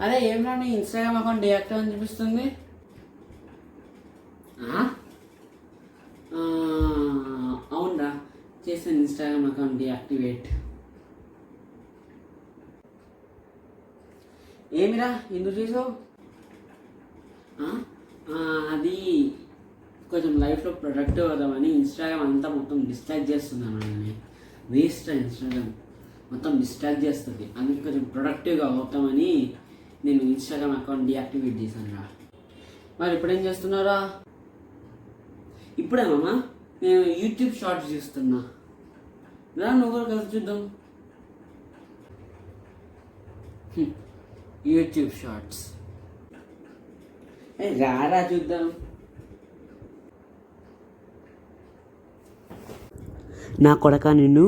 అదే ఏమరా నీ ఇన్స్టాగ్రామ్ అకౌంట్ డియాక్టివ్ అని చూపిస్తుంది. అవునరా, చేసాను ఇన్స్టాగ్రామ్ అకౌంట్ డియాక్టివేట్. ఏమిరా ఎందుకు చేసావు? అది కొంచెం లైఫ్లో ప్రొడక్టివ్ అవుదామని ఇన్స్టాగ్రామ్ అంతా మొత్తం డిస్ట్రాక్ట్ చేస్తున్నాను. నేను వేస్ట్ ఇన్స్టాగ్రామ్ మొత్తం డిస్ట్రాక్ట్ చేస్తుంది. అందుకే కొంచెం ప్రొడక్టివ్గా అవుతామని నేను ఇన్స్టాగ్రామ్ అకౌంట్ డియాక్టివేట్ చేశాను రా. మరి ఇప్పుడేం చేస్తున్నారా? ఇప్పుడేమమ్మా నేను యూట్యూబ్ షార్ట్స్ చూస్తున్నా. రా నువ్వు కూడా కలిసి చూద్దాం. యూట్యూబ్ షార్ట్స్ రారా చూద్దాం. నా కొడక నిన్ను